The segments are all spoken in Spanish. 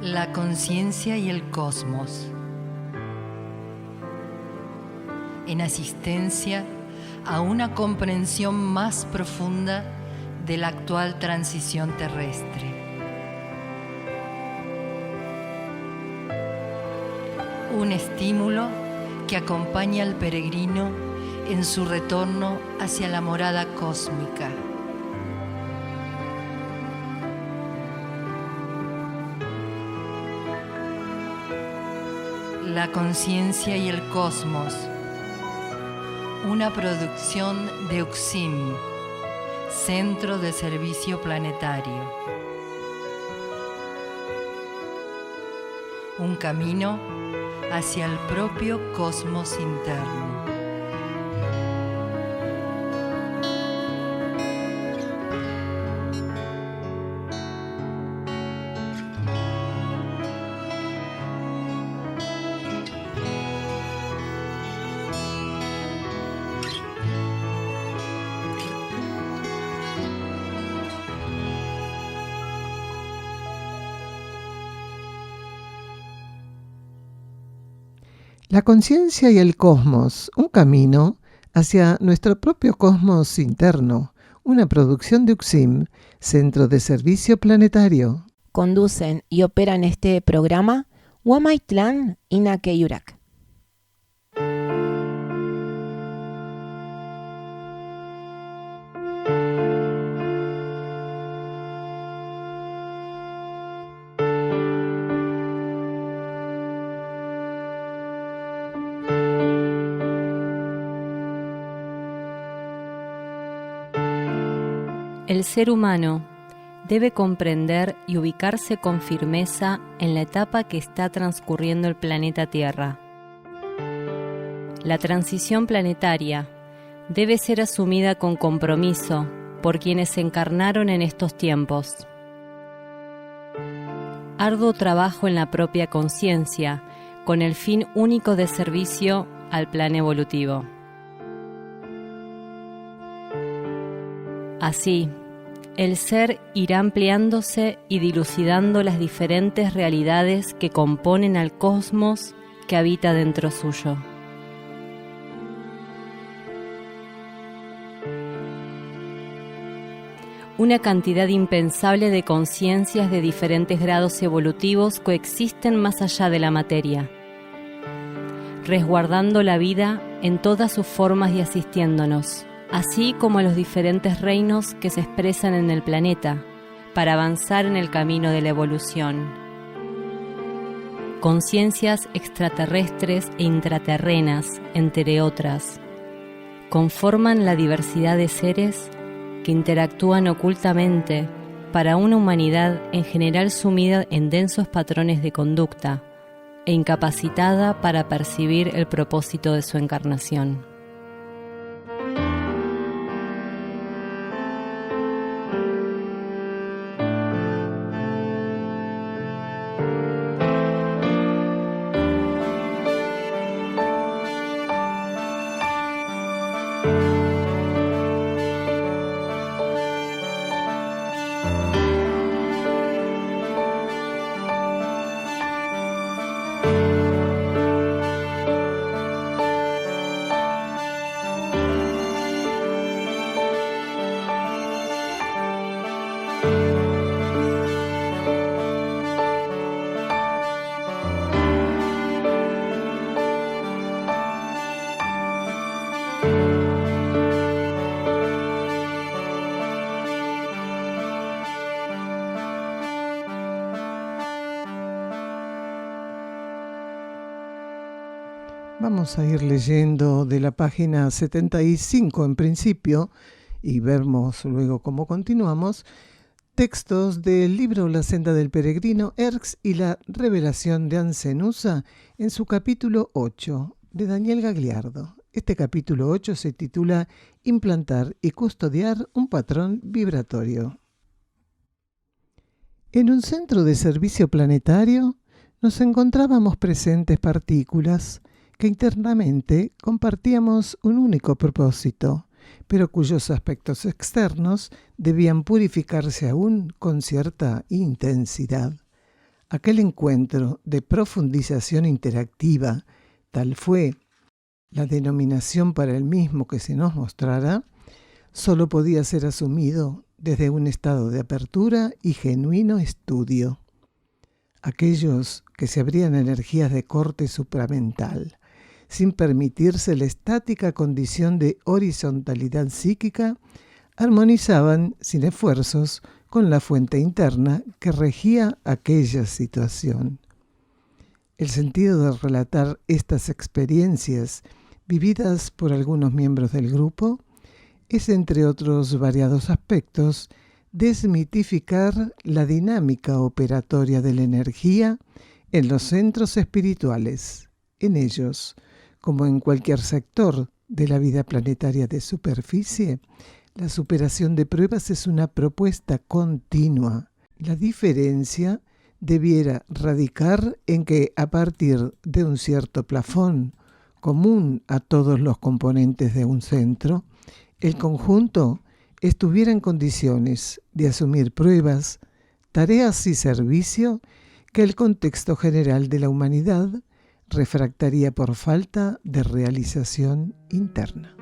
La conciencia y el cosmos. En asistencia a una comprensión más profunda de la actual transición terrestre. Un estímulo que acompaña al peregrino en su retorno hacia la morada cósmica. La conciencia y el cosmos. Una producción de UXIM, Centro de Servicio Planetario. Un camino hacia el propio cosmos interno. La conciencia y el cosmos, un camino hacia nuestro propio cosmos interno, una producción de UXIM, Centro de Servicio Planetario. Conducen y operan este programa Huamaitlan Inake Yurak. El ser humano debe comprender y ubicarse con firmeza en la etapa que está transcurriendo el planeta Tierra. La transición planetaria debe ser asumida con compromiso por quienes encarnaron en estos tiempos. Arduo trabajo en la propia conciencia, con el fin único de servicio al plan evolutivo. Así, el ser irá ampliándose y dilucidando las diferentes realidades que componen al cosmos que habita dentro suyo. Una cantidad impensable de conciencias de diferentes grados evolutivos coexisten más allá de la materia, resguardando la vida en todas sus formas y asistiéndonos, así como a los diferentes reinos que se expresan en el planeta, para avanzar en el camino de la evolución. Conciencias extraterrestres e intraterrenas, entre otras, conforman la diversidad de seres que interactúan ocultamente para una humanidad en general sumida en densos patrones de conducta e incapacitada para percibir el propósito de su encarnación. Vamos a ir leyendo de la página 75 en principio y vemos luego cómo continuamos. Textos del libro La senda del peregrino, Erx y la revelación de Ancenusa en su capítulo 8 de Daniel Gagliardo. Este capítulo 8 se titula Implantar y custodiar un patrón vibratorio. En un centro de servicio planetario nos encontrábamos presentes partículas que internamente compartíamos un único propósito, pero cuyos aspectos externos debían purificarse aún con cierta intensidad. Aquel encuentro de profundización interactiva, tal fue la denominación para el mismo que se nos mostrara, solo podía ser asumido desde un estado de apertura y genuino estudio. Aquellos que se abrían a energías de corte supramental, sin permitirse la estática condición de horizontalidad psíquica, armonizaban sin esfuerzos con la fuente interna que regía aquella situación. El sentido de relatar estas experiencias vividas por algunos miembros del grupo es, entre otros variados aspectos, desmitificar la dinámica operatoria de la energía en los centros espirituales. En ellos, como en cualquier sector de la vida planetaria de superficie, la superación de pruebas es una propuesta continua. La diferencia debiera radicar en que, a partir de un cierto plafón común a todos los componentes de un centro, el conjunto estuviera en condiciones de asumir pruebas, tareas y servicio que el contexto general de la humanidad refractaría por falta de realización interna.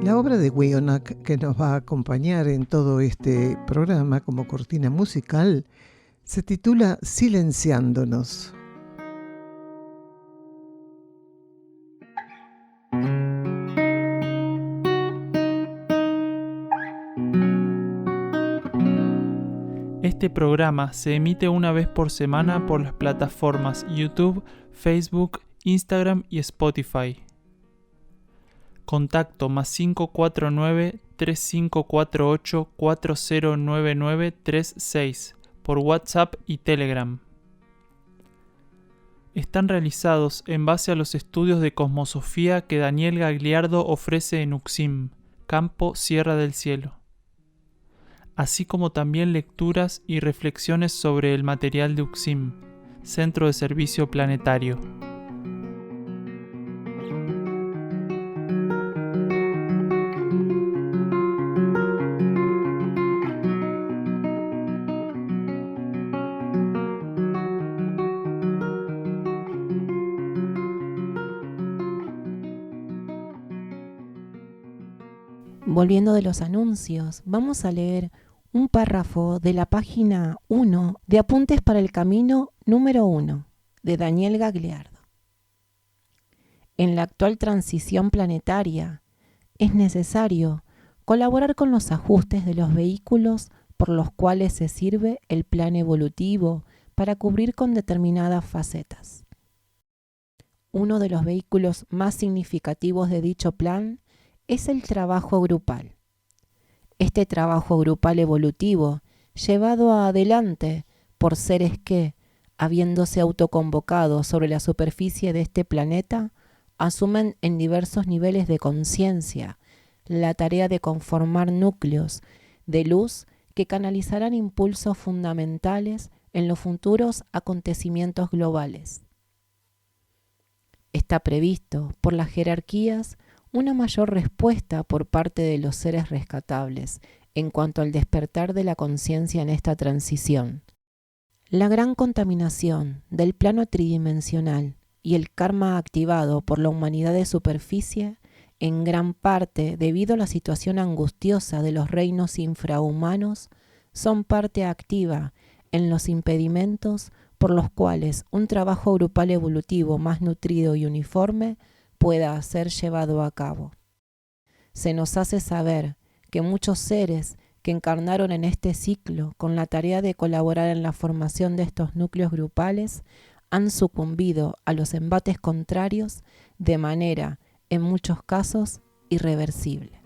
La obra de Wionach que nos va a acompañar en todo este programa como cortina musical se titula Silenciándonos. Este programa se emite una vez por semana por las plataformas YouTube, Facebook, Instagram y Spotify. Contacto +549 3548 409936 por WhatsApp y Telegram. Están realizados en base a los estudios de cosmosofía que Daniel Gagliardo ofrece en UXIM, Campo Sierra del Cielo, así como también lecturas y reflexiones sobre el material de UXIM, Centro de Servicio Planetario. Volviendo de los anuncios, vamos a leer un párrafo de la página 1 de Apuntes para el Camino número 1 de Daniel Gagliardo. En la actual transición planetaria es necesario colaborar con los ajustes de los vehículos por los cuales se sirve el plan evolutivo para cubrir con determinadas facetas. Uno de los vehículos más significativos de dicho plan es el trabajo grupal. Este trabajo grupal evolutivo, llevado adelante por seres que, habiéndose autoconvocado sobre la superficie de este planeta, asumen en diversos niveles de conciencia la tarea de conformar núcleos de luz que canalizarán impulsos fundamentales en los futuros acontecimientos globales. Está previsto por las jerarquías una mayor respuesta por parte de los seres rescatables en cuanto al despertar de la conciencia en esta transición. La gran contaminación del plano tridimensional y el karma activado por la humanidad de superficie, en gran parte debido a la situación angustiosa de los reinos infrahumanos, son parte activa en los impedimentos por los cuales un trabajo grupal evolutivo más nutrido y uniforme pueda ser llevado a cabo. Se nos hace saber que muchos seres que encarnaron en este ciclo con la tarea de colaborar en la formación de estos núcleos grupales han sucumbido a los embates contrarios de manera, en muchos casos, irreversible.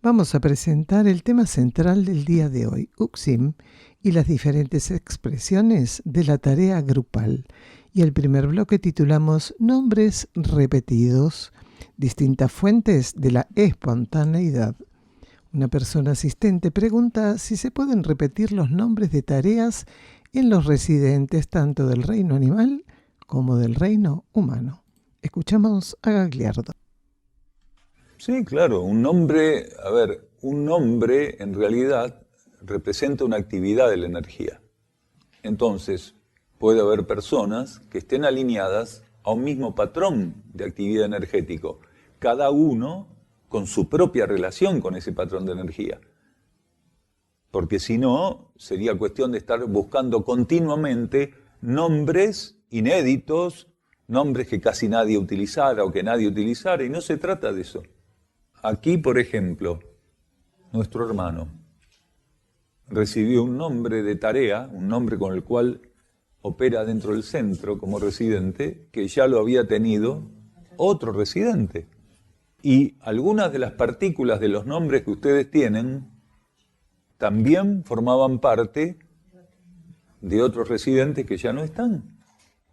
Vamos a presentar el tema central del día de hoy, Uxim, y las diferentes expresiones de la tarea grupal. Y el primer bloque titulamos Nombres repetidos, distintas fuentes de la espontaneidad. Una persona asistente pregunta si se pueden repetir los nombres de tareas en los residentes tanto del reino animal como del reino humano. Escuchamos a Gagliardo. Sí, claro, un nombre en realidad representa una actividad de la energía. Entonces, puede haber personas que estén alineadas a un mismo patrón de actividad energético, cada uno con su propia relación con ese patrón de energía. Porque si no, sería cuestión de estar buscando continuamente nombres inéditos, nombres que casi nadie utilizara o que nadie utilizara, y no se trata de eso. Aquí, por ejemplo, nuestro hermano recibió un nombre de tarea, un nombre con el cual opera dentro del centro como residente, que ya lo había tenido otro residente. Y algunas de las partículas de los nombres que ustedes tienen también formaban parte de otros residentes que ya no están.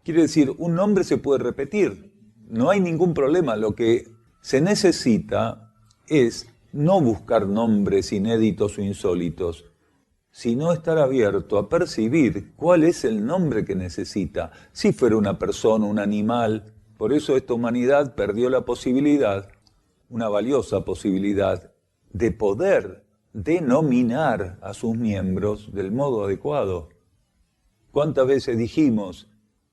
Quiere decir, un nombre se puede repetir, no hay ningún problema. Lo que se necesita es no buscar nombres inéditos o insólitos, sino estar abierto a percibir cuál es el nombre que necesita. Si fuera una persona, un animal, por eso esta humanidad perdió la posibilidad, una valiosa posibilidad, de poder denominar a sus miembros del modo adecuado. ¿Cuántas veces dijimos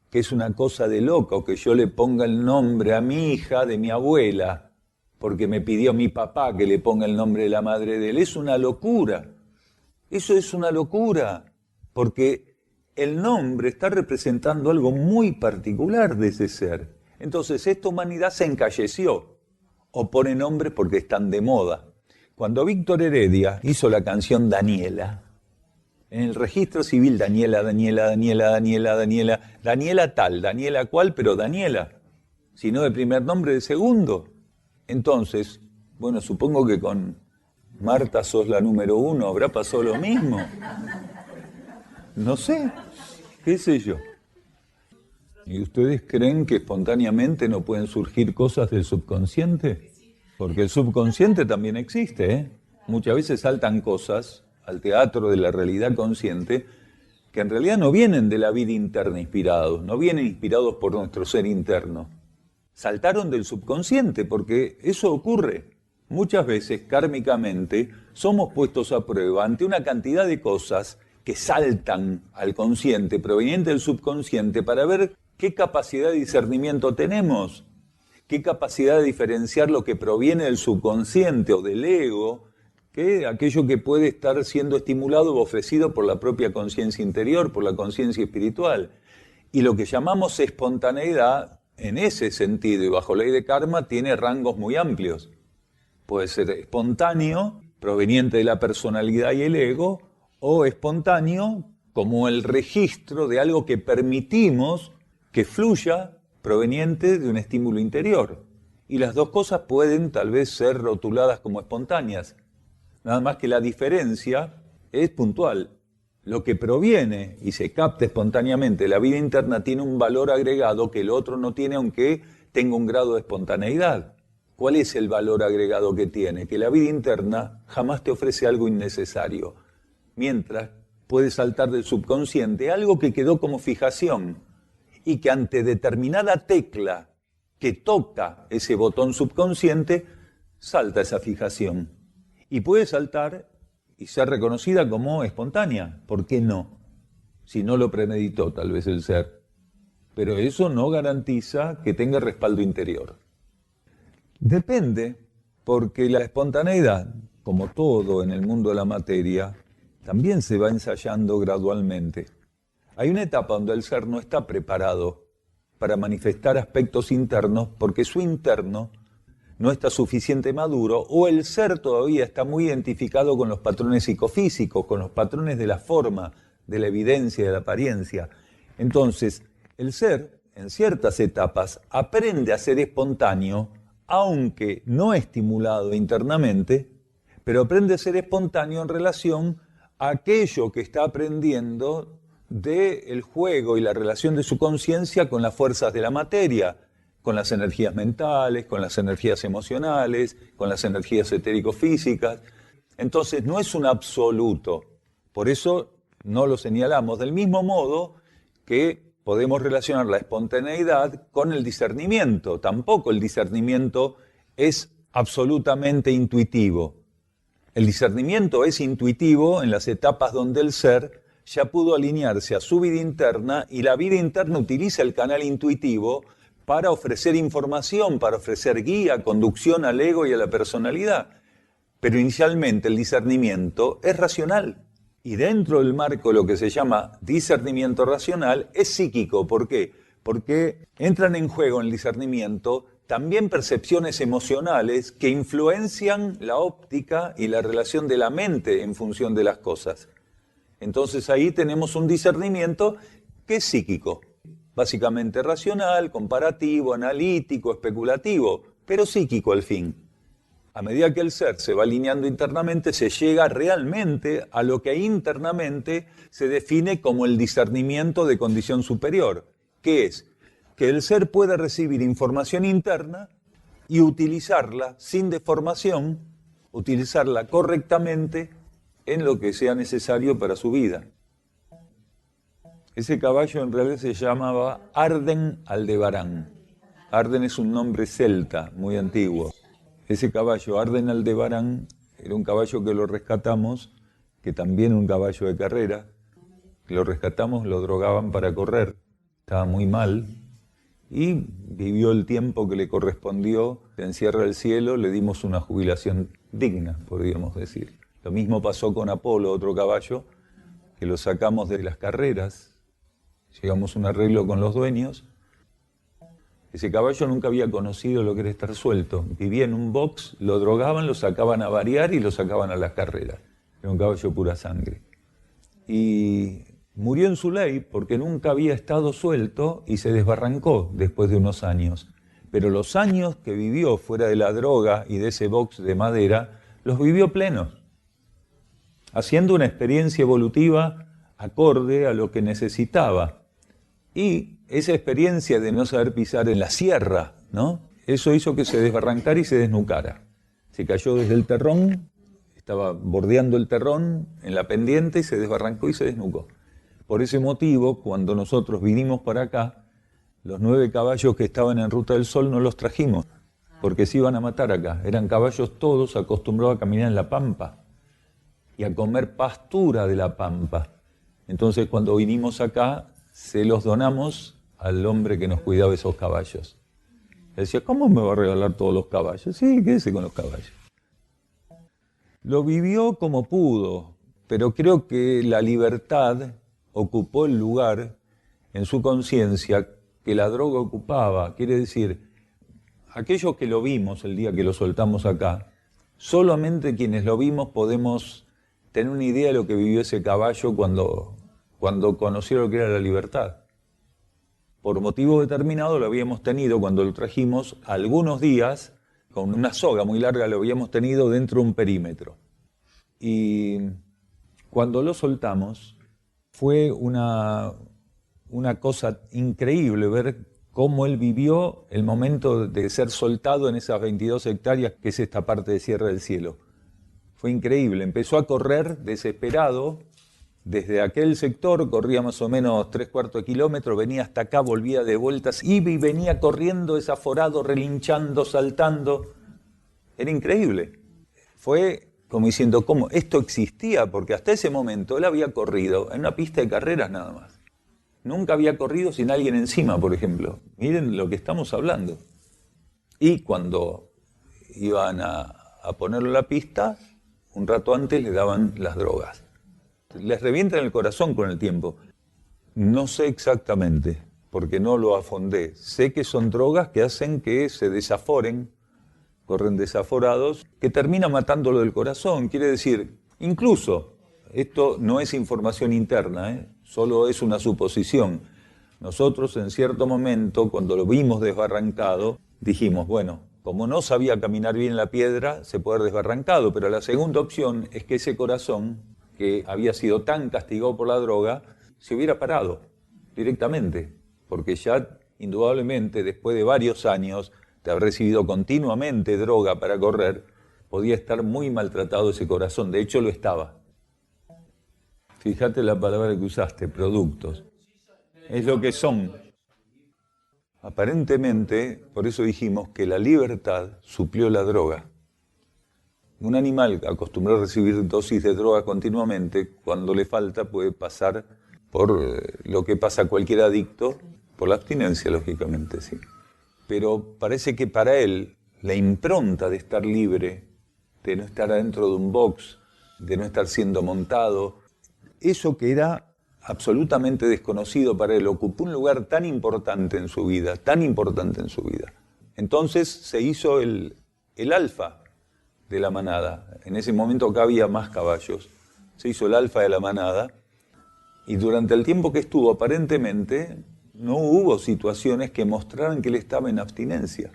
que es una cosa de loco que yo le ponga el nombre a mi hija de mi abuela, porque me pidió mi papá que le ponga el nombre de la madre de él? Es una locura. Eso es una locura, porque el nombre está representando algo muy particular de ese ser. Entonces esta humanidad se encalleció, o pone nombres porque están de moda. Cuando Víctor Heredia hizo la canción Daniela, en el registro civil Daniela tal, Daniela cual, pero Daniela, si no de primer nombre, de segundo. Entonces, bueno, supongo que con Marta sos la número 1, ¿habrá pasado lo mismo? No sé, qué sé yo. ¿Y ustedes creen que espontáneamente no pueden surgir cosas del subconsciente? Porque el subconsciente también existe, ¿eh? Muchas veces saltan cosas al teatro de la realidad consciente que en realidad no vienen de la vida interna inspirados, no vienen inspirados por nuestro ser interno. Saltaron del subconsciente, porque eso ocurre. Muchas veces, kármicamente, somos puestos a prueba ante una cantidad de cosas que saltan al consciente, proveniente del subconsciente, para ver qué capacidad de discernimiento tenemos, qué capacidad de diferenciar lo que proviene del subconsciente o del ego, que aquello que puede estar siendo estimulado o ofrecido por la propia conciencia interior, por la conciencia espiritual. Y lo que llamamos espontaneidad, en ese sentido y bajo ley de karma, tiene rangos muy amplios. Puede ser espontáneo, proveniente de la personalidad y el ego, o espontáneo como el registro de algo que permitimos que fluya proveniente de un estímulo interior. Y las dos cosas pueden tal vez ser rotuladas como espontáneas. Nada más que la diferencia es puntual. Lo que proviene y se capta espontáneamente de la vida interna tiene un valor agregado que el otro no tiene, aunque tenga un grado de espontaneidad. ¿Cuál es el valor agregado que tiene? Que la vida interna jamás te ofrece algo innecesario, mientras puede saltar del subconsciente algo que quedó como fijación y que ante determinada tecla que toca ese botón subconsciente, salta esa fijación. Y puede saltar y ser reconocida como espontánea. ¿Por qué no? Si no lo premeditó tal vez el ser. Pero eso no garantiza que tenga respaldo interior. Depende, porque la espontaneidad, como todo en el mundo de la materia, también se va ensayando gradualmente. Hay una etapa donde el ser no está preparado para manifestar aspectos internos porque su interno no está suficiente maduro, o el ser todavía está muy identificado con los patrones psicofísicos, con los patrones de la forma, de la evidencia, de la apariencia. Entonces, el ser, en ciertas etapas, aprende a ser espontáneo, aunque no estimulado internamente, pero aprende a ser espontáneo en relación a aquello que está aprendiendo del juego y la relación de su conciencia con las fuerzas de la materia, con las energías mentales, con las energías emocionales, con las energías etérico-físicas. Entonces no es un absoluto, por eso no lo señalamos, del mismo modo que podemos relacionar la espontaneidad con el discernimiento. Tampoco el discernimiento es absolutamente intuitivo. El discernimiento es intuitivo en las etapas donde el ser ya pudo alinearse a su vida interna y la vida interna utiliza el canal intuitivo para ofrecer información, para ofrecer guía, conducción al ego y a la personalidad. Pero inicialmente el discernimiento es racional. Y dentro del marco de lo que se llama discernimiento racional es psíquico. ¿Por qué? Porque entran en juego en el discernimiento también percepciones emocionales que influencian la óptica y la relación de la mente en función de las cosas. Entonces ahí tenemos un discernimiento que es psíquico, básicamente racional, comparativo, analítico, especulativo, pero psíquico al fin. A medida que el ser se va alineando internamente, se llega realmente a lo que internamente se define como el discernimiento de condición superior, que es que el ser pueda recibir información interna y utilizarla sin deformación, utilizarla correctamente en lo que sea necesario para su vida. Ese caballo en realidad se llamaba Arden Aldebarán. Arden es un nombre celta muy antiguo. Ese caballo, Arden Aldebarán, era un caballo que lo rescatamos, que también un caballo de carrera. Lo rescatamos, lo drogaban para correr, estaba muy mal, y vivió el tiempo que le correspondió en Sierra del Cielo, le dimos una jubilación digna, podríamos decir. Lo mismo pasó con Apolo, otro caballo, que lo sacamos de las carreras, llegamos a un arreglo con los dueños. Ese caballo nunca había conocido lo que era estar suelto. Vivía en un box, lo drogaban, lo sacaban a variar y lo sacaban a las carreras. Era un caballo pura sangre. Y murió en su ley porque nunca había estado suelto y se desbarrancó después de unos años. Pero los años que vivió fuera de la droga y de ese box de madera, los vivió plenos, haciendo una experiencia evolutiva acorde a lo que necesitaba. Y esa experiencia de no saber pisar en la sierra, ¿no? Eso hizo que se desbarrancara y se desnucara. Se cayó desde el terrón, estaba bordeando el terrón en la pendiente y se desbarrancó y se desnucó. Por ese motivo, cuando nosotros vinimos para acá, los 9 caballos que estaban en Ruta del Sol no los trajimos, porque se iban a matar acá. Eran caballos todos acostumbrados a caminar en la pampa y a comer pastura de la pampa. Entonces, cuando vinimos acá, se los donamos al hombre que nos cuidaba esos caballos. Él decía, ¿cómo me va a regalar todos los caballos? Sí, quédese con los caballos. Lo vivió como pudo, pero creo que la libertad ocupó el lugar en su conciencia que la droga ocupaba. Quiere decir, aquellos que lo vimos el día que lo soltamos acá, solamente quienes lo vimos podemos tener una idea de lo que vivió ese caballo cuando conoció lo que era la libertad. Por motivo determinado lo habíamos tenido cuando lo trajimos algunos días, con una soga muy larga lo habíamos tenido dentro de un perímetro. Y cuando lo soltamos fue una cosa increíble ver cómo él vivió el momento de ser soltado en esas 22 hectáreas que es esta parte de Sierra del Cielo. Fue increíble, empezó a correr desesperado. Desde aquel sector corría más o menos 3/4 de kilómetro, venía hasta acá, volvía de vueltas, iba y venía corriendo desaforado, relinchando, saltando. Era increíble. Fue como diciendo, ¿cómo? Esto existía, porque hasta ese momento él había corrido en una pista de carreras nada más. Nunca había corrido sin alguien encima, por ejemplo. Miren lo que estamos hablando. Y cuando iban a ponerlo en la pista, un rato antes le daban las drogas. Les revientan el corazón con el tiempo. No sé exactamente, porque no lo afondé. Sé que son drogas que hacen que se desaforen, corren desaforados, que termina matándolo del corazón. Quiere decir, incluso, esto no es información interna, solo es una suposición. Nosotros en cierto momento, cuando lo vimos desbarrancado, dijimos, bueno, como no sabía caminar bien la piedra, se puede haber desbarrancado. Pero la segunda opción es que ese corazón, que había sido tan castigado por la droga, se hubiera parado directamente, porque ya indudablemente después de varios años de haber recibido continuamente droga para correr, podía estar muy maltratado ese corazón. De hecho lo estaba. Fíjate la palabra que usaste, productos. Es lo que son. Aparentemente, por eso dijimos que la libertad suplió la droga. Un animal acostumbrado a recibir dosis de droga continuamente, cuando le falta puede pasar por lo que pasa a cualquier adicto, por la abstinencia, lógicamente, sí. Pero parece que para él, la impronta de estar libre, de no estar adentro de un box, de no estar siendo montado, eso que era absolutamente desconocido para él, ocupó un lugar tan importante en su vida, tan importante en su vida. Entonces se hizo el alfa de la manada. En ese momento acá había más caballos. Se hizo el alfa de la manada y durante el tiempo que estuvo aparentemente no hubo situaciones que mostraran que él estaba en abstinencia,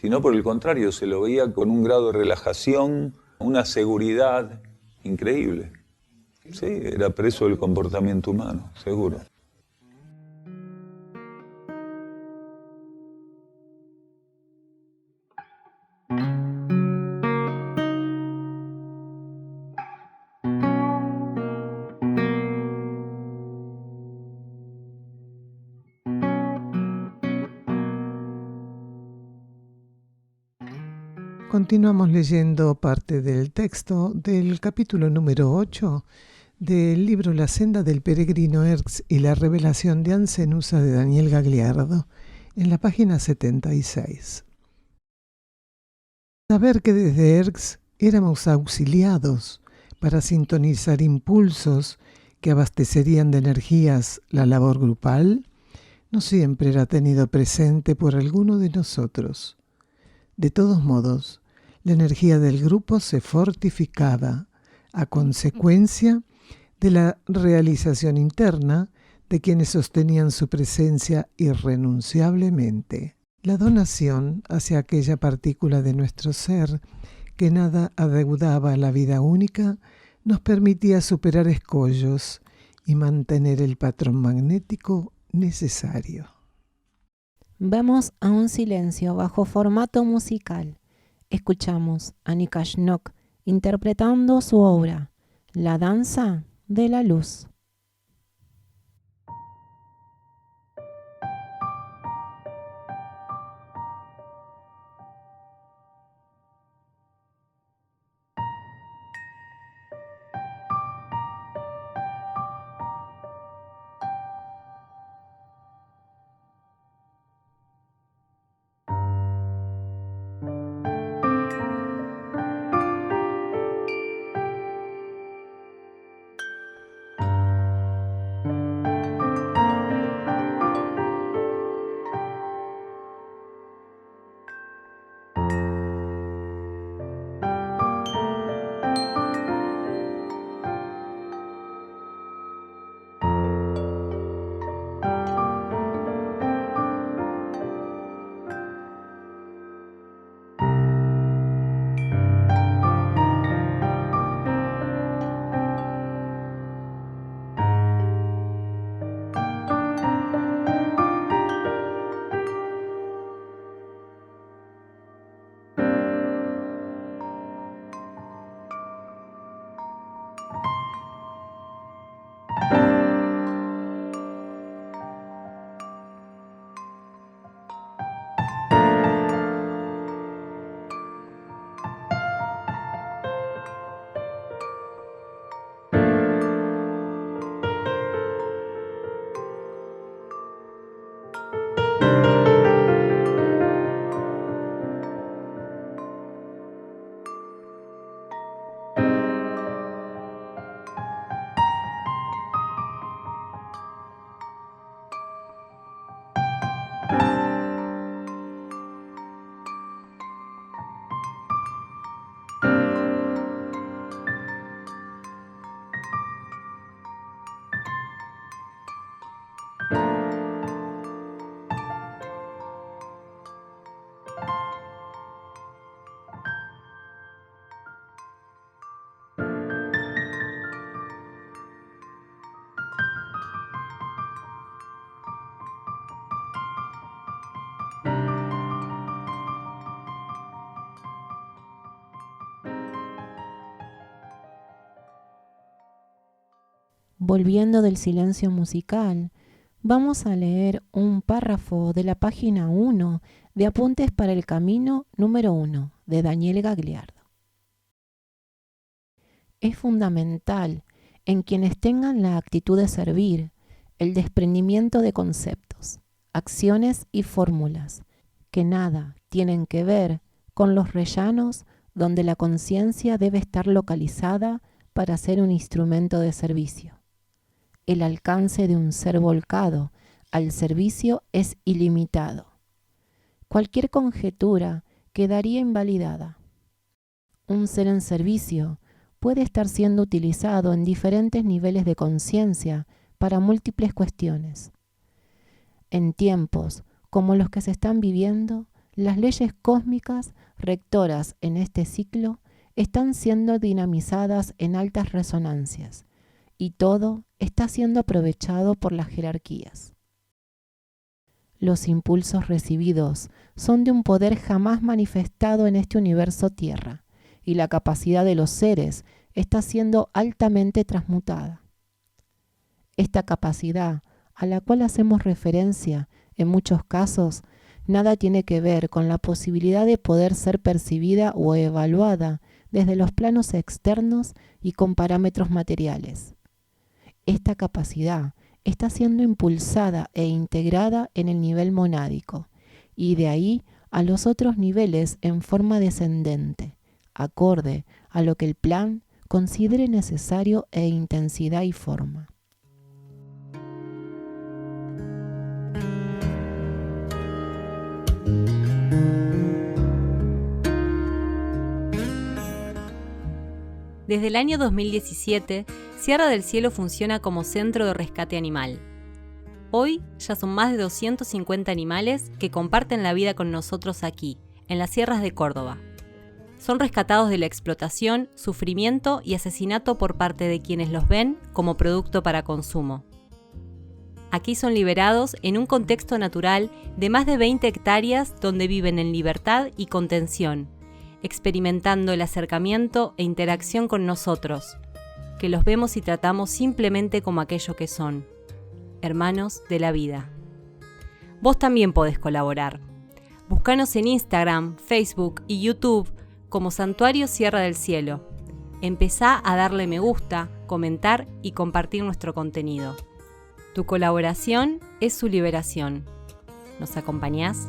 sino por el contrario, se lo veía con un grado de relajación, una seguridad increíble. Sí, era preso del comportamiento humano, seguro. Continuamos leyendo parte del texto del capítulo número 8 del libro La senda del peregrino Erx y la revelación de Ancenusa de Daniel Gagliardo, en la página 76. Saber que desde Erx éramos auxiliados para sintonizar impulsos que abastecerían de energías la labor grupal, no siempre era tenido presente por alguno de nosotros. De todos modos, la energía del grupo se fortificaba a consecuencia de la realización interna de quienes sostenían su presencia irrenunciablemente. La donación hacia aquella partícula de nuestro ser que nada adeudaba a la vida única nos permitía superar escollos y mantener el patrón magnético necesario. Vamos a un silencio bajo formato musical. Escuchamos a Nikash Nok interpretando su obra, La danza de la luz. volviendo del silencio musical, vamos a leer un párrafo de la página 1 de Apuntes para el Camino número 1 de Daniel Gagliardo. Es fundamental en quienes tengan la actitud de servir el desprendimiento de conceptos, acciones y fórmulas que nada tienen que ver con los rellanos donde la conciencia debe estar localizada para ser un instrumento de servicio. El alcance de un ser volcado al servicio es ilimitado. Cualquier conjetura quedaría invalidada. Un ser en servicio puede estar siendo utilizado en diferentes niveles de conciencia para múltiples cuestiones. En tiempos como los que se están viviendo, las leyes cósmicas rectoras en este ciclo están siendo dinamizadas en altas resonancias y todo está siendo aprovechado por las jerarquías. Los impulsos recibidos son de un poder jamás manifestado en este universo Tierra y la capacidad de los seres está siendo altamente transmutada. Esta capacidad, a la cual hacemos referencia en muchos casos, nada tiene que ver con la posibilidad de poder ser percibida o evaluada desde los planos externos y con parámetros materiales. Esta capacidad está siendo impulsada e integrada en el nivel monádico y de ahí a los otros niveles en forma descendente, acorde a lo que el plan considere necesario e intensidad y forma. Desde el año 2017, Sierra del Cielo funciona como centro de rescate animal. Hoy ya son más de 250 animales que comparten la vida con nosotros aquí, en las sierras de Córdoba. Son rescatados de la explotación, sufrimiento y asesinato por parte de quienes los ven como producto para consumo. Aquí son liberados en un contexto natural de más de 20 hectáreas donde viven en libertad y contención, experimentando el acercamiento e interacción con nosotros, que los vemos y tratamos simplemente como aquello que son, hermanos de la vida. Vos también podés colaborar. Búscanos en Instagram, Facebook y YouTube como Santuario Sierra del Cielo. Empezá a darle me gusta, comentar y compartir nuestro contenido. Tu colaboración es su liberación. ¿Nos acompañás?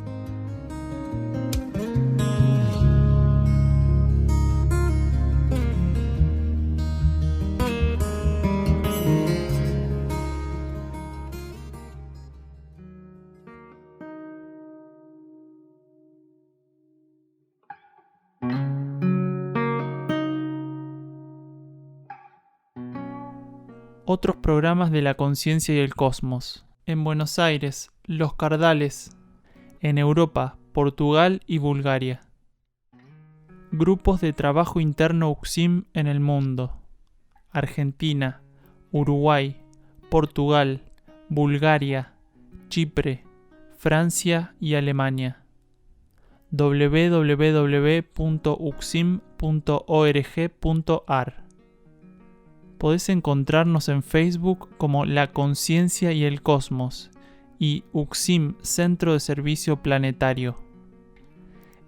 Otros programas de la conciencia y el cosmos. En Buenos Aires, Los Cardales. En Europa, Portugal y Bulgaria. Grupos de trabajo interno UCSIM en el mundo. Argentina, Uruguay, Portugal, Bulgaria, Chipre, Francia y Alemania. www.ucsim.org.ar. Podés encontrarnos en Facebook como La Conciencia y el Cosmos y UCSIM Centro de Servicio Planetario.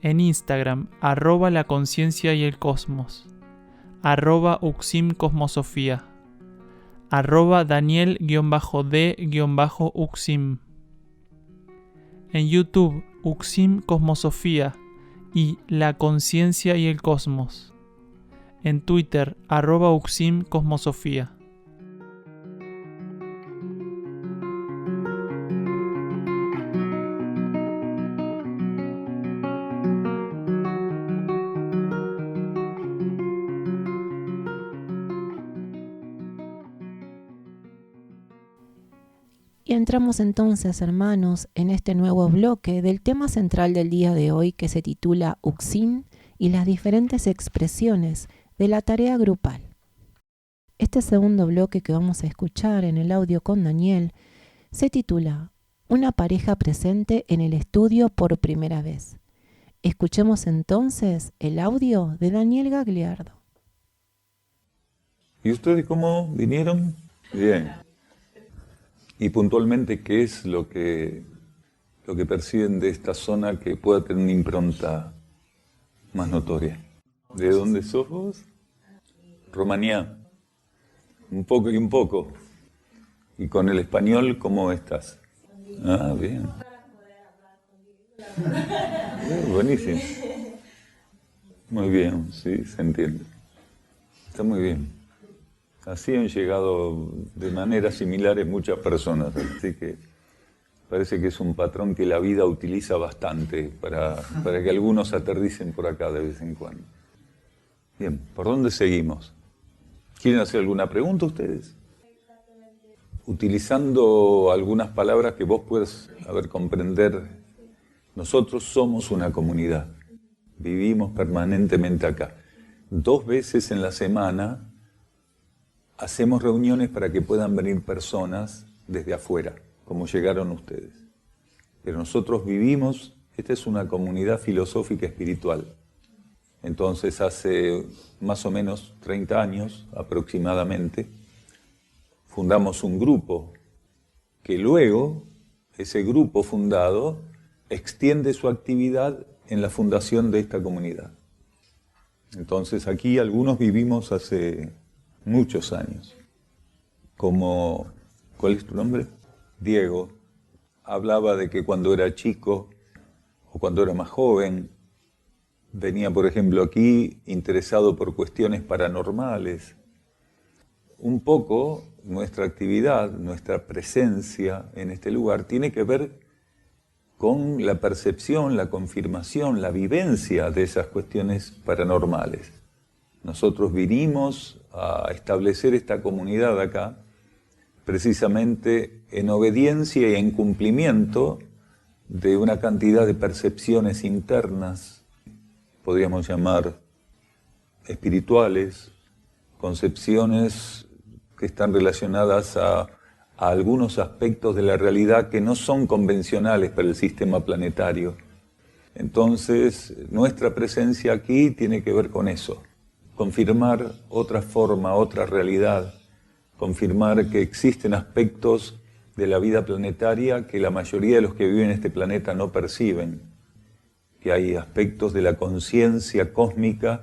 En Instagram, @La Conciencia y el Cosmos, @UCSIM Cosmosofía, @Daniel_D_UCSIM. En YouTube, UCSIM Cosmosofía y La Conciencia y el Cosmos. En Twitter, @UCSIM Cosmosofía. Y entramos entonces, hermanos, en este nuevo bloque del tema central del día de hoy que se titula UCSIM y las diferentes expresiones de la tarea grupal. Este segundo bloque que vamos a escuchar en el audio con Daniel se titula Una pareja presente en el estudio por primera vez. Escuchemos entonces el audio de Daniel Gagliardo. ¿Y ustedes cómo vinieron? Bien. Y puntualmente, ¿qué es lo que perciben de esta zona que pueda tener una impronta más notoria? ¿De dónde sos vos? Rumanía. Un poco y un poco. ¿Y con el español cómo estás? Ah, bien. Buenísimo. Muy bien, sí, se entiende. Está muy bien. Así han llegado de maneras similares muchas personas, así que parece que es un patrón que la vida utiliza bastante para que algunos aterricen por acá de vez en cuando. Bien, ¿por dónde seguimos? ¿Quieren hacer alguna pregunta ustedes? Utilizando algunas palabras que vos puedas comprender. Nosotros somos una comunidad, vivimos permanentemente acá. 2 veces en la semana hacemos reuniones para que puedan venir personas desde afuera, como llegaron ustedes. Pero nosotros vivimos, esta es una comunidad filosófica espiritual. Entonces hace más o menos 30 años aproximadamente, fundamos un grupo que luego, ese grupo fundado, extiende su actividad en la fundación de esta comunidad. Entonces aquí algunos vivimos hace muchos años. Como, ¿cuál es tu nombre? Diego. Hablaba de que cuando era chico o cuando era más joven, venía, por ejemplo, aquí interesado por cuestiones paranormales. Un poco nuestra actividad, nuestra presencia en este lugar tiene que ver con la percepción, la confirmación, la vivencia de esas cuestiones paranormales. Nosotros vinimos a establecer esta comunidad acá precisamente en obediencia y en cumplimiento de una cantidad de percepciones internas, podríamos llamar espirituales, concepciones que están relacionadas a algunos aspectos de la realidad que no son convencionales para el sistema planetario. Entonces, nuestra presencia aquí tiene que ver con eso, confirmar otra forma, otra realidad, confirmar que existen aspectos de la vida planetaria que la mayoría de los que viven en este planeta no perciben, que hay aspectos de la conciencia cósmica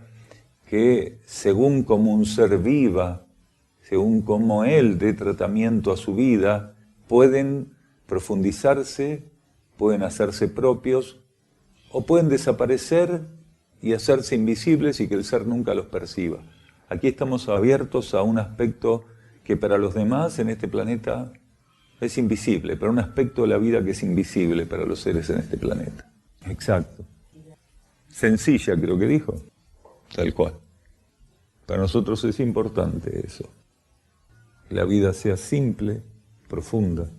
que, según como un ser viva, según cómo él dé tratamiento a su vida, pueden profundizarse, pueden hacerse propios, o pueden desaparecer y hacerse invisibles y que el ser nunca los perciba. Aquí estamos abiertos a un aspecto que para los demás en este planeta es invisible, para un aspecto de la vida que es invisible para los seres en este planeta. Exacto. Sencilla, creo que dijo. Tal cual. Para nosotros es importante eso. Que la vida sea simple, profunda.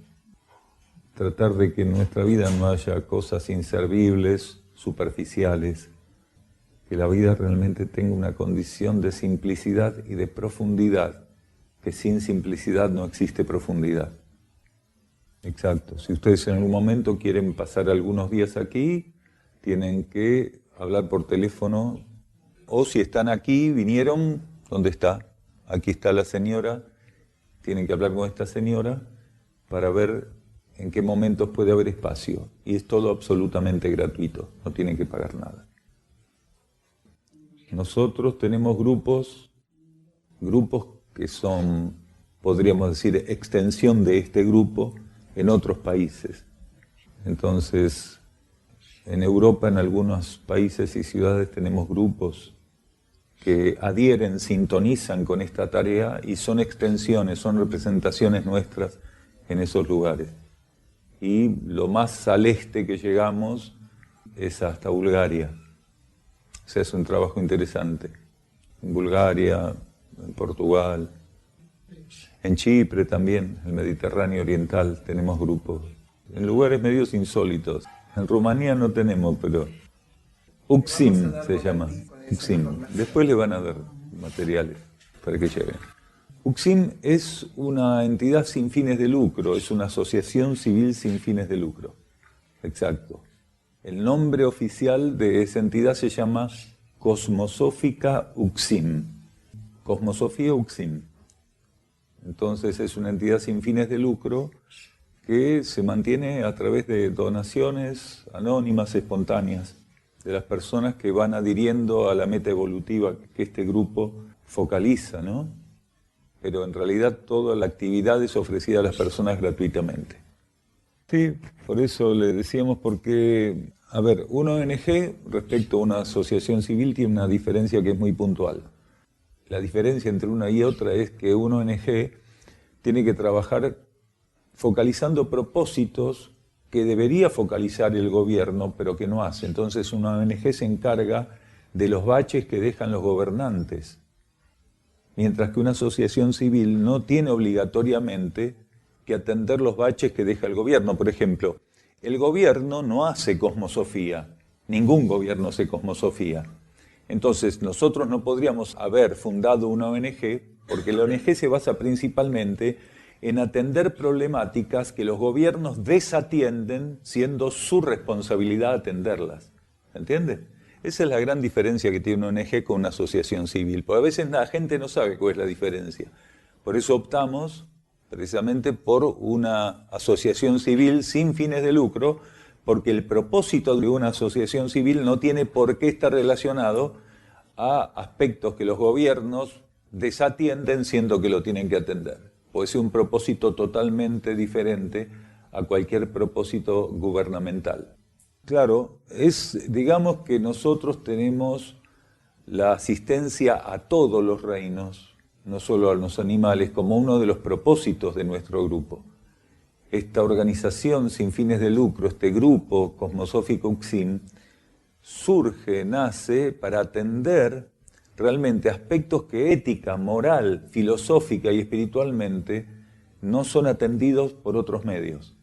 Tratar de que en nuestra vida no haya cosas inservibles, superficiales. Que la vida realmente tenga una condición de simplicidad y de profundidad. Que sin simplicidad no existe profundidad. Exacto. Si ustedes en algún momento quieren pasar algunos días aquí, tienen que hablar por teléfono. O si están aquí, vinieron, ¿dónde está? Aquí está la señora. Tienen que hablar con esta señora para ver en qué momentos puede haber espacio. Y es todo absolutamente gratuito, no tienen que pagar nada. Nosotros tenemos grupos que son, podríamos decir, extensión de este grupo en otros países. Entonces, en Europa, en algunos países y ciudades tenemos grupos que adhieren, sintonizan con esta tarea y son extensiones, son representaciones nuestras en esos lugares. Y lo más al este que llegamos es hasta Bulgaria. O sea, es un trabajo interesante. En Bulgaria, en Portugal, en Chipre también, en el Mediterráneo Oriental, tenemos grupos. En lugares medios insólitos. En Rumanía no tenemos, pero UXIM se llama. UXIM. Después le van a dar materiales para que lleven. UXIM es una entidad sin fines de lucro, es una asociación civil sin fines de lucro. Exacto. El nombre oficial de esa entidad se llama Cosmosófica UXIM. Cosmosofía UXIM. Entonces es una entidad sin fines de lucro que se mantiene a través de donaciones anónimas, espontáneas, de las personas que van adhiriendo a la meta evolutiva que este grupo focaliza, ¿no? Pero en realidad toda la actividad es ofrecida a las personas gratuitamente. Sí, por eso le decíamos porque, a ver, una ONG respecto a una asociación civil tiene una diferencia que es muy puntual. La diferencia entre una y otra es que una ONG tiene que trabajar focalizando propósitos que debería focalizar el gobierno, pero que no hace. Entonces una ONG se encarga de los baches que dejan los gobernantes, mientras que una asociación civil no tiene obligatoriamente que atender los baches que deja el gobierno. Por ejemplo, el gobierno no hace cosmosofía, ningún gobierno hace cosmosofía. Entonces nosotros no podríamos haber fundado una ONG, porque la ONG se basa principalmente en atender problemáticas que los gobiernos desatienden, siendo su responsabilidad atenderlas. ¿Entiende? Esa es la gran diferencia que tiene una ONG con una asociación civil, porque a veces la gente no sabe cuál es la diferencia. Por eso optamos precisamente por una asociación civil sin fines de lucro, porque el propósito de una asociación civil no tiene por qué estar relacionado a aspectos que los gobiernos desatienden, siendo que lo tienen que atender. Puede ser un propósito totalmente diferente a cualquier propósito gubernamental. Claro, digamos que nosotros tenemos la asistencia a todos los reinos, no solo a los animales, como uno de los propósitos de nuestro grupo. Esta organización sin fines de lucro, este grupo Cosmosófico Uxim, nace para atender realmente aspectos que ética, moral, filosófica y espiritualmente no son atendidos por otros medios.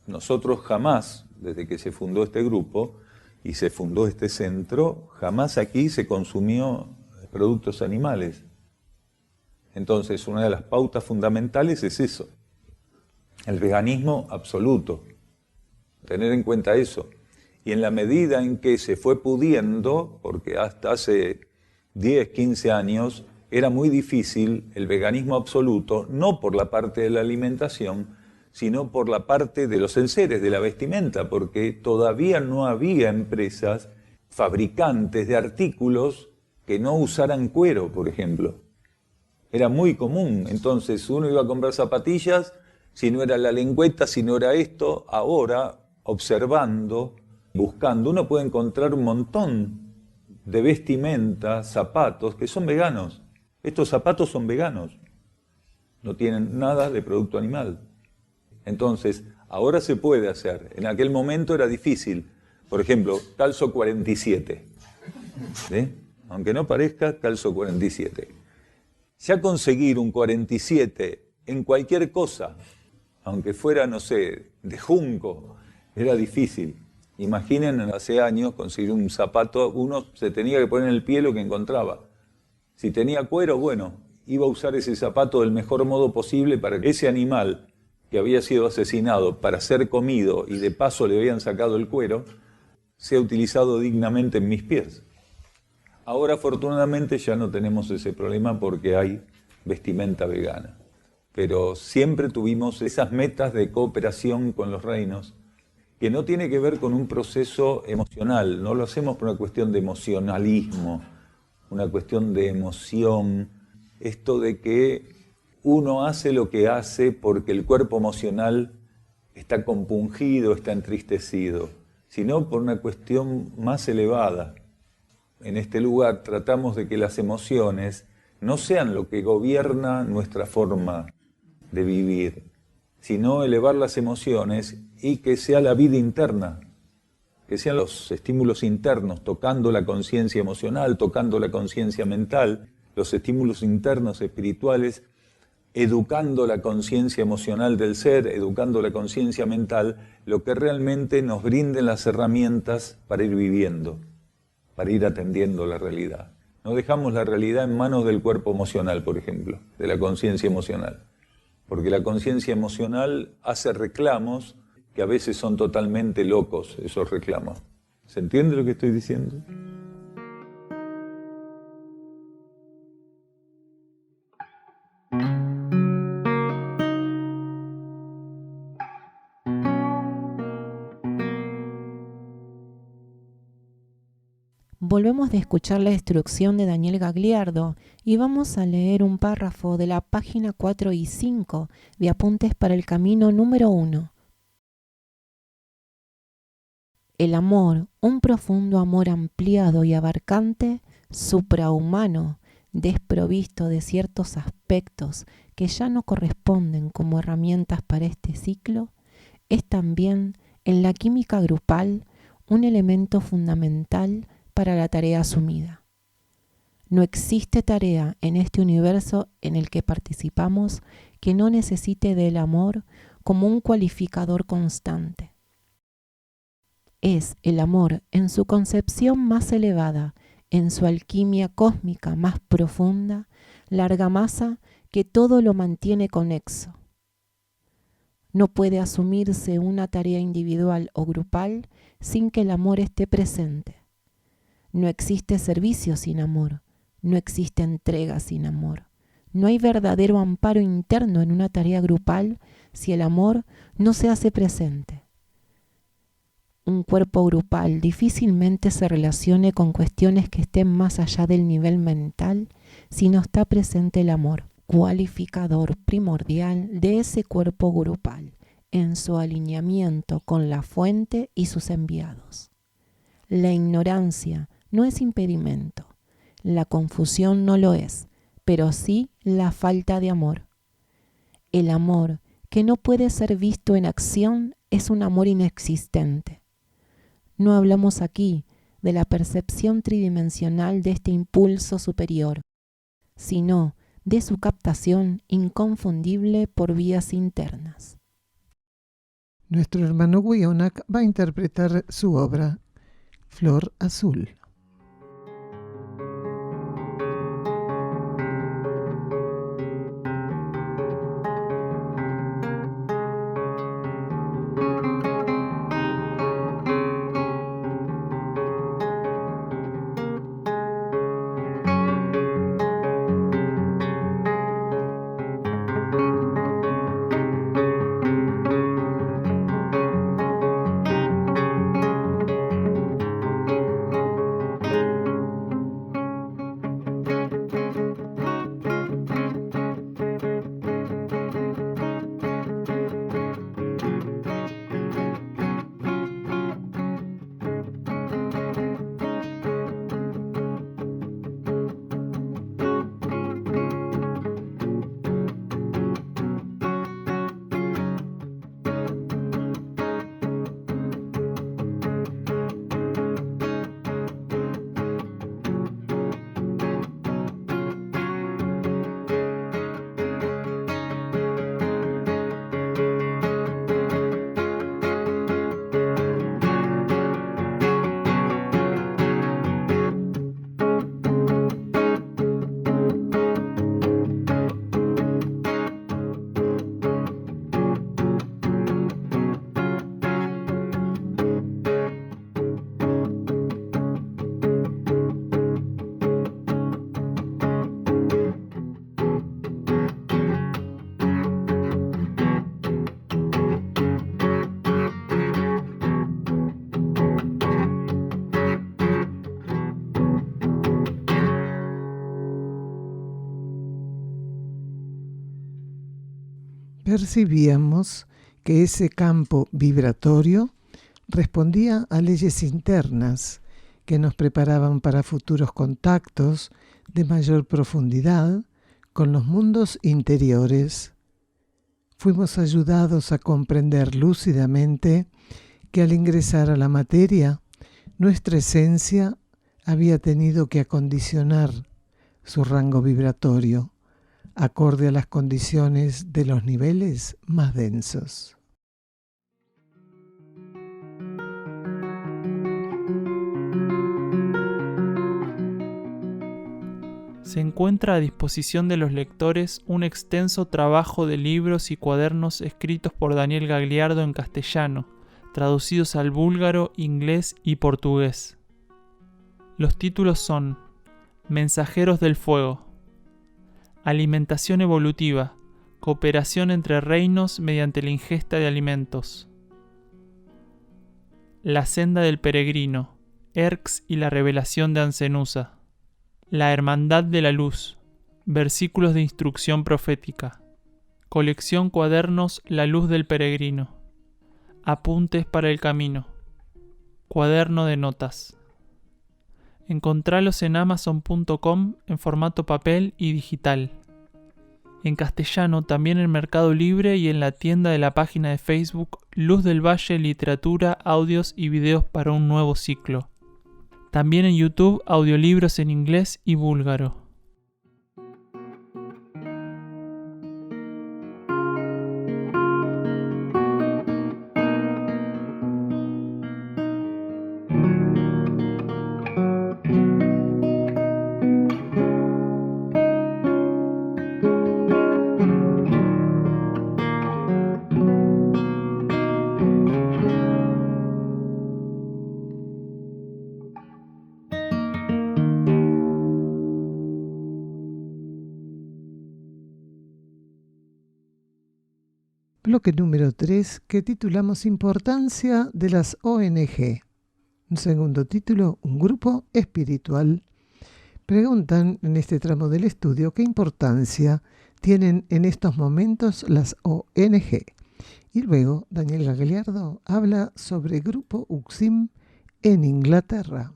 Nosotros jamás, desde que se fundó este grupo y se fundó este centro, jamás aquí se consumió productos animales. Entonces, una de las pautas fundamentales es eso, el veganismo absoluto, tener en cuenta eso. Y en la medida en que se fue pudiendo, porque hasta hace 10, 15 años era muy difícil el veganismo absoluto, no por la parte de la alimentación, sino por la parte de los enseres, de la vestimenta, porque todavía no había empresas fabricantes de artículos que no usaran cuero, por ejemplo. Era muy común, entonces uno iba a comprar zapatillas, si no era la lengüeta, si no era esto, ahora, observando, buscando, uno puede encontrar un montón de vestimentas, zapatos que son veganos. Estos zapatos son veganos, no tienen nada de producto animal. Entonces, ahora se puede hacer. En aquel momento era difícil. Por ejemplo, calzo 47. ¿Sí? Aunque no parezca, calzo 47. Ya conseguir un 47 en cualquier cosa, aunque fuera, no sé, de junco, era difícil. Imaginen, hace años conseguir un zapato, uno se tenía que poner en el pie lo que encontraba. Si tenía cuero, bueno, iba a usar ese zapato del mejor modo posible para que ese animal que había sido asesinado para ser comido y de paso le habían sacado el cuero, sea utilizado dignamente en mis pies. Ahora, afortunadamente, ya no tenemos ese problema porque hay vestimenta vegana. Pero siempre tuvimos esas metas de cooperación con los reinos, que no tiene que ver con un proceso emocional, no lo hacemos por una cuestión de emocionalismo, una cuestión de emoción, esto de que uno hace lo que hace porque el cuerpo emocional está compungido, está entristecido, sino por una cuestión más elevada. En este lugar tratamos de que las emociones no sean lo que gobierna nuestra forma de vivir, sino elevar las emociones y que sea la vida interna, que sean los estímulos internos, tocando la conciencia emocional, tocando la conciencia mental, los estímulos internos espirituales, educando la conciencia emocional del ser, educando la conciencia mental, lo que realmente nos brinden las herramientas para ir viviendo, para ir atendiendo la realidad. No dejamos la realidad en manos del cuerpo emocional, por ejemplo, de la conciencia emocional, porque la conciencia emocional hace reclamos que a veces son totalmente locos, esos reclamos. ¿Se entiende lo que estoy diciendo? volvemos de escuchar la instrucción de Daniel Gagliardo y vamos a leer un párrafo de la página 4 y 5 de Apuntes para el Camino número 1. El amor, un profundo amor ampliado y abarcante, suprahumano, desprovisto de ciertos aspectos que ya no corresponden como herramientas para este ciclo, es también, en la química grupal, un elemento fundamental para la tarea asumida. No existe tarea en este universo en el que participamos que no necesite del amor como un cualificador constante. Es el amor en su concepción más elevada, en su alquimia cósmica más profunda, la argamasa que todo lo mantiene conexo. No puede asumirse una tarea individual o grupal sin que el amor esté presente. No existe servicio sin amor, no existe entrega sin amor. No hay verdadero amparo interno en una tarea grupal si el amor no se hace presente. Un cuerpo grupal difícilmente se relacione con cuestiones que estén más allá del nivel mental si no está presente el amor, cualificador primordial de ese cuerpo grupal, en su alineamiento con la fuente y sus enviados. La ignorancia no es impedimento, la confusión no lo es, pero sí la falta de amor. El amor que no puede ser visto en acción es un amor inexistente. No hablamos aquí de la percepción tridimensional de este impulso superior, sino de su captación inconfundible por vías internas. Nuestro hermano Wionak va a interpretar su obra, Flor Azul. Percibíamos que ese campo vibratorio respondía a leyes internas que nos preparaban para futuros contactos de mayor profundidad con los mundos interiores. Fuimos ayudados a comprender lúcidamente que al ingresar a la materia, nuestra esencia había tenido que acondicionar su rango vibratorio acorde a las condiciones de los niveles más densos. Se encuentra a disposición de los lectores un extenso trabajo de libros y cuadernos escritos por Daniel Gagliardo en castellano, traducidos al búlgaro, inglés y portugués. Los títulos son Mensajeros del Fuego, Alimentación evolutiva, cooperación entre reinos mediante la ingesta de alimentos. La senda del peregrino, Erx y la revelación de Ancenusa. La Hermandad de la Luz. Versículos de instrucción profética. Colección Cuadernos La Luz del Peregrino. Apuntes para el camino. Cuaderno de notas. Encontralos en amazon.com en formato papel y digital. En castellano también en Mercado Libre y en la tienda de la página de Facebook Luz del Valle Literatura, Audios y Videos para un Nuevo Ciclo. También en YouTube audiolibros en inglés y búlgaro. Bloque número 3, que titulamos Importancia de las ONG. Un segundo título, un grupo espiritual. Preguntan en este tramo del estudio qué importancia tienen en estos momentos las ONG. Y luego Daniel Gagliardo habla sobre Grupo UCSIM en Inglaterra.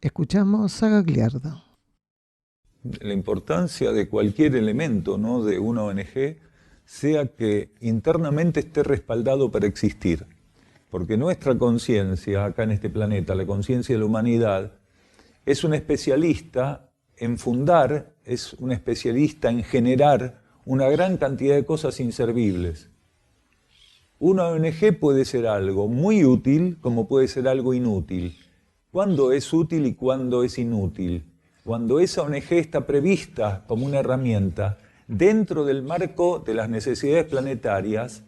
Escuchamos a Gagliardo. La importancia de cualquier elemento, ¿no?, de una ONG, sea que internamente esté respaldado para existir. Porque nuestra conciencia, acá en este planeta, la conciencia de la humanidad, es un especialista en fundar, es un especialista en generar una gran cantidad de cosas inservibles. Una ONG puede ser algo muy útil como puede ser algo inútil. ¿Cuándo es útil y cuándo es inútil? Cuando esa ONG está prevista como una herramienta dentro del marco de las necesidades planetarias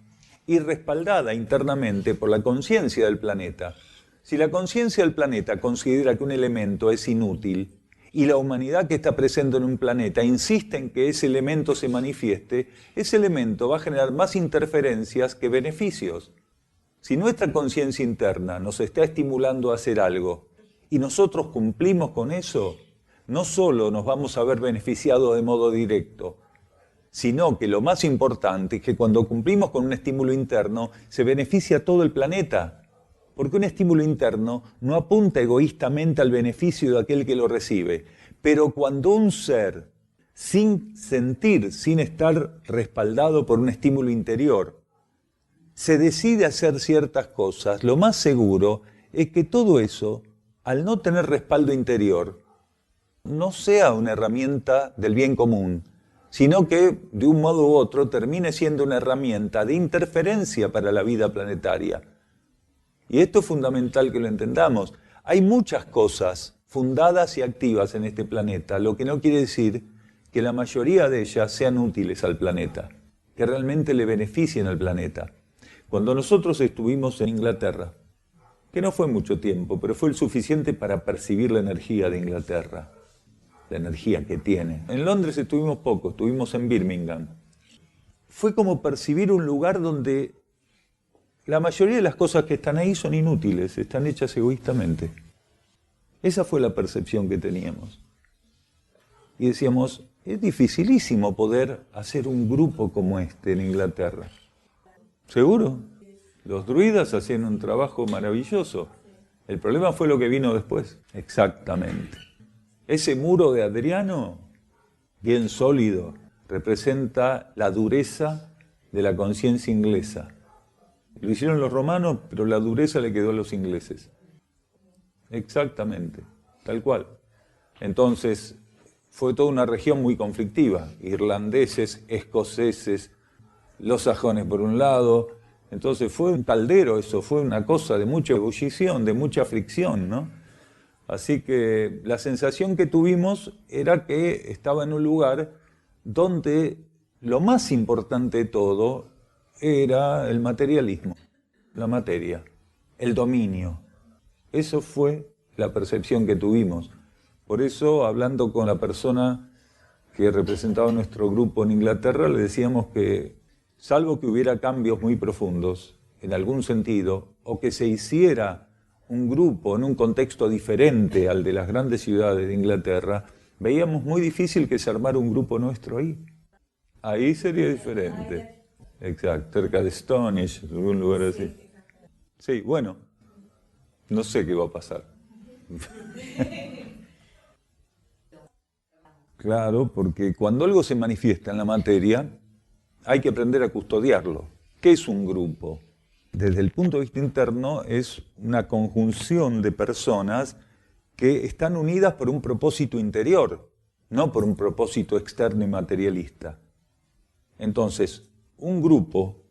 y respaldada internamente por la conciencia del planeta. Si la conciencia del planeta considera que un elemento es inútil y la humanidad que está presente en un planeta insiste en que ese elemento se manifieste, ese elemento va a generar más interferencias que beneficios. Si nuestra conciencia interna nos está estimulando a hacer algo y nosotros cumplimos con eso, no solo nos vamos a ver beneficiados de modo directo, sino que lo más importante es que cuando cumplimos con un estímulo interno, se beneficia a todo el planeta. Porque un estímulo interno no apunta egoístamente al beneficio de aquel que lo recibe. Pero cuando un ser, sin sentir, sin estar respaldado por un estímulo interior, se decide a hacer ciertas cosas, lo más seguro es que todo eso, al no tener respaldo interior, no sea una herramienta del bien común, sino que de un modo u otro termine siendo una herramienta de interferencia para la vida planetaria. Y esto es fundamental que lo entendamos. Hay muchas cosas fundadas y activas en este planeta, lo que no quiere decir que la mayoría de ellas sean útiles al planeta, que realmente le beneficien al planeta. Cuando nosotros estuvimos en Inglaterra, que no fue mucho tiempo, pero fue el suficiente para percibir la energía de Inglaterra, la energía que tiene. En Londres estuvimos poco, estuvimos en Birmingham. Fue como percibir un lugar donde la mayoría de las cosas que están ahí son inútiles, están hechas egoístamente. Esa fue la percepción que teníamos. Y decíamos, es dificilísimo poder hacer un grupo como este en Inglaterra. ¿Seguro? Los druidas hacían un trabajo maravilloso. El problema fue lo que vino después. Exactamente. Ese muro de Adriano, bien sólido, representa la dureza de la conciencia inglesa. Lo hicieron los romanos, pero la dureza le quedó a los ingleses. Exactamente, tal cual. Entonces, fue toda una región muy conflictiva. Irlandeses, escoceses, los sajones por un lado. Entonces fue un caldero eso, fue una cosa de mucha ebullición, de mucha fricción, ¿no? Así que la sensación que tuvimos era que estaba en un lugar donde lo más importante de todo era el materialismo, la materia, el dominio. Eso fue la percepción que tuvimos. Por eso, hablando con la persona que representaba nuestro grupo en Inglaterra, le decíamos que, salvo que hubiera cambios muy profundos, en algún sentido, o que se hiciera un grupo en un contexto diferente al de las grandes ciudades de Inglaterra, veíamos muy difícil que se armara un grupo nuestro ahí. Ahí sería diferente. Exacto, cerca de Stonehenge, algún lugar así. Sí, bueno, no sé qué va a pasar. Claro, porque cuando algo se manifiesta en la materia, hay que aprender a custodiarlo. ¿Qué es un grupo? Desde el punto de vista interno, es una conjunción de personas que están unidas por un propósito interior, no por un propósito externo y materialista. Entonces, un grupo,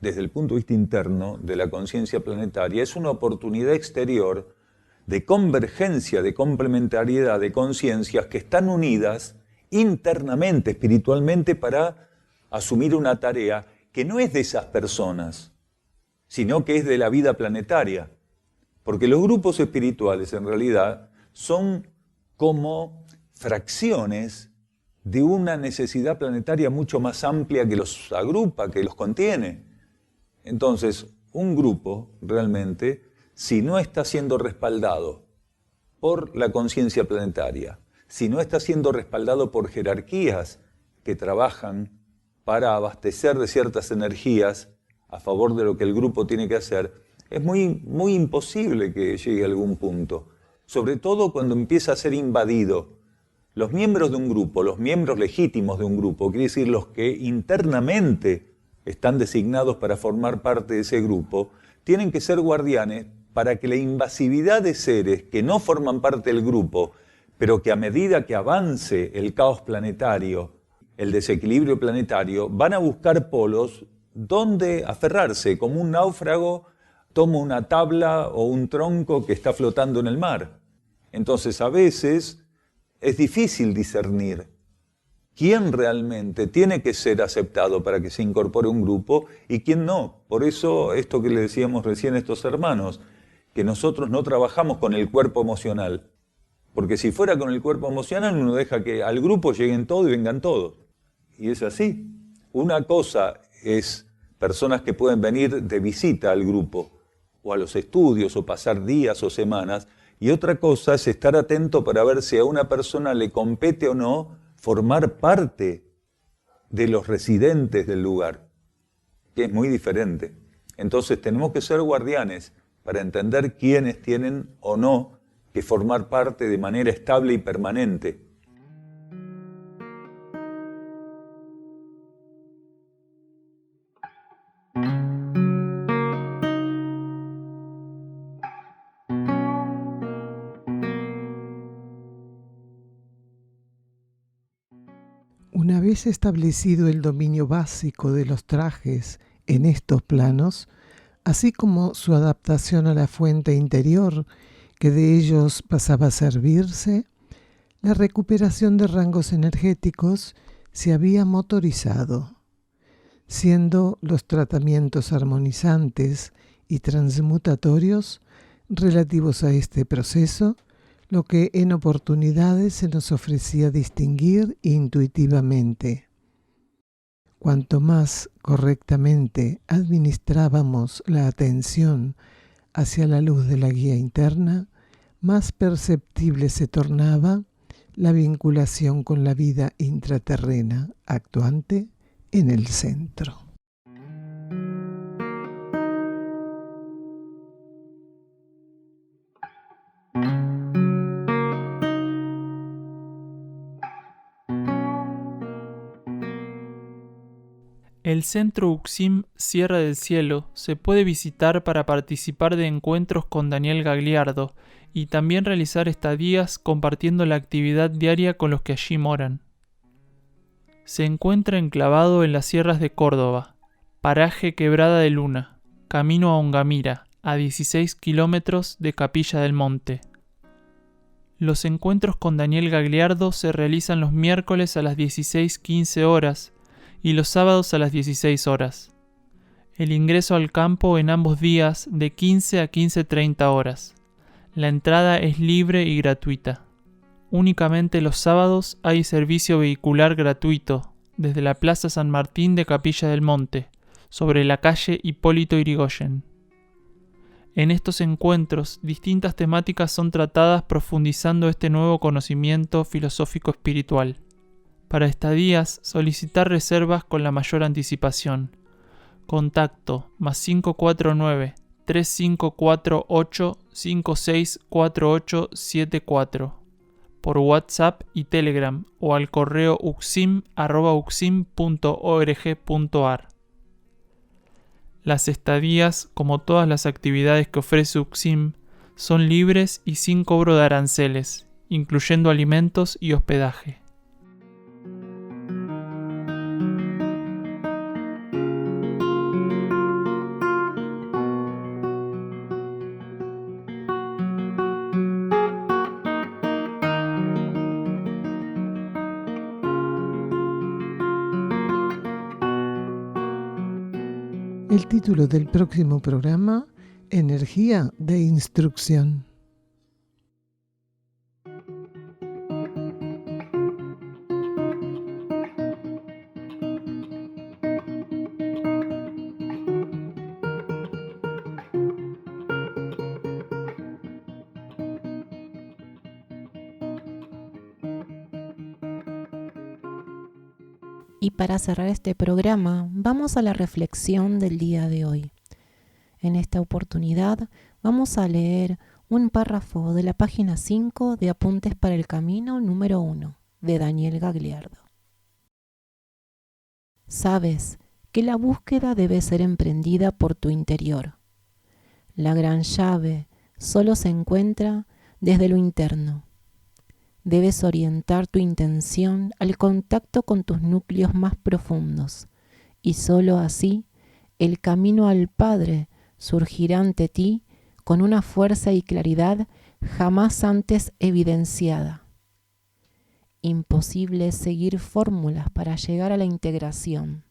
desde el punto de vista interno de la conciencia planetaria, es una oportunidad exterior de convergencia, de complementariedad de conciencias que están unidas internamente, espiritualmente, para asumir una tarea que no es de esas personas, sino que es de la vida planetaria. Porque los grupos espirituales, en realidad, son como fracciones de una necesidad planetaria mucho más amplia que los agrupa, que los contiene. Entonces, un grupo, realmente, si no está siendo respaldado por la conciencia planetaria, si no está siendo respaldado por jerarquías que trabajan para abastecer de ciertas energías a favor de lo que el grupo tiene que hacer, es muy imposible que llegue a algún punto. Sobre todo cuando empieza a ser invadido. Los miembros de un grupo, los miembros legítimos de un grupo, quiere decir los que internamente están designados para formar parte de ese grupo, tienen que ser guardianes para que la invasividad de seres que no forman parte del grupo, pero que a medida que avance el caos planetario, el desequilibrio planetario, van a buscar polos donde aferrarse, como un náufrago toma una tabla o un tronco que está flotando en el mar. Entonces, a veces es difícil discernir quién realmente tiene que ser aceptado para que se incorpore un grupo y quién no. Por eso, esto que le decíamos recién a estos hermanos, que nosotros no trabajamos con el cuerpo emocional. Porque si fuera con el cuerpo emocional, uno deja que al grupo lleguen todos y vengan todos. Y es así. Una cosa es personas que pueden venir de visita al grupo, o a los estudios, o pasar días o semanas, y otra cosa es estar atento para ver si a una persona le compete o no formar parte de los residentes del lugar, que es muy diferente. Entonces tenemos que ser guardianes para entender quiénes tienen o no que formar parte de manera estable y permanente. Una vez establecido el dominio básico de los trajes en estos planos, así como su adaptación a la fuente interior que de ellos pasaba a servirse, la recuperación de rangos energéticos se había motorizado, siendo los tratamientos armonizantes y transmutatorios relativos a este proceso lo que en oportunidades se nos ofrecía distinguir intuitivamente. Cuanto más correctamente administrábamos la atención hacia la luz de la guía interna, más perceptible se tornaba la vinculación con la vida intraterrena actuante en el centro. El Centro Uxim Sierra del Cielo se puede visitar para participar de encuentros con Daniel Gagliardo y también realizar estadías compartiendo la actividad diaria con los que allí moran. Se encuentra enclavado en las sierras de Córdoba, paraje Quebrada de Luna, camino a Ongamira, a 16 kilómetros de Capilla del Monte. Los encuentros con Daniel Gagliardo se realizan los miércoles a las 16:15 horas y los sábados a las 16 horas. El ingreso al campo en ambos días de 15 a 15:30 horas. La entrada es libre y gratuita. Únicamente los sábados hay servicio vehicular gratuito desde la Plaza San Martín de Capilla del Monte, sobre la calle Hipólito Yrigoyen. En estos encuentros, distintas temáticas son tratadas profundizando este nuevo conocimiento filosófico espiritual. Para estadías, solicitar reservas con la mayor anticipación. Contacto +549 3548 564874 por WhatsApp y Telegram o al correo uxim@uxim.org.ar. Las estadías, como todas las actividades que ofrece UXIM, son libres y sin cobro de aranceles, incluyendo alimentos y hospedaje. El título del próximo programa: Energía de instrucción. Y para cerrar este programa, vamos a la reflexión del día de hoy. En esta oportunidad vamos a leer un párrafo de la página 5 de Apuntes para el Camino número 1, de Daniel Gagliardo. Sabes que la búsqueda debe ser emprendida por tu interior. La gran llave solo se encuentra desde lo interno. Debes orientar tu intención al contacto con tus núcleos más profundos, y sólo así el camino al Padre surgirá ante ti con una fuerza y claridad jamás antes evidenciada. Imposible es seguir fórmulas para llegar a la integración.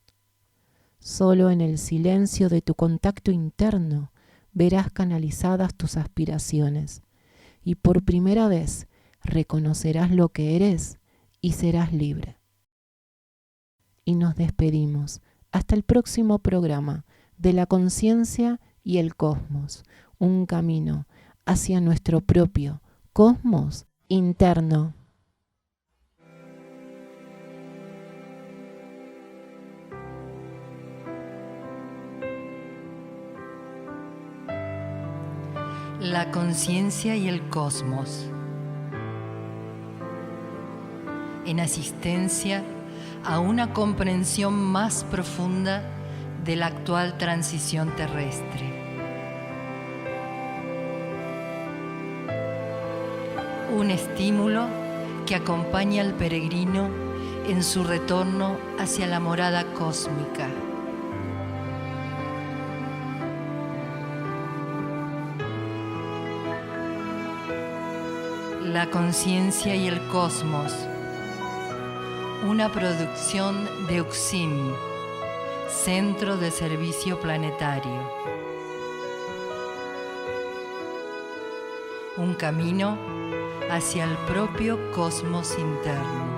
Solo en el silencio de tu contacto interno verás canalizadas tus aspiraciones, y por primera vez reconocerás lo que eres y serás libre. Y nos despedimos hasta el próximo programa de la conciencia y el cosmos, un camino hacia nuestro propio cosmos interno. La conciencia y el cosmos. En asistencia a una comprensión más profunda de la actual transición terrestre. Un estímulo que acompaña al peregrino en su retorno hacia la morada cósmica. La conciencia y el cosmos. Una producción de UXIM, Centro de Servicio Planetario. Un camino hacia el propio cosmos interno.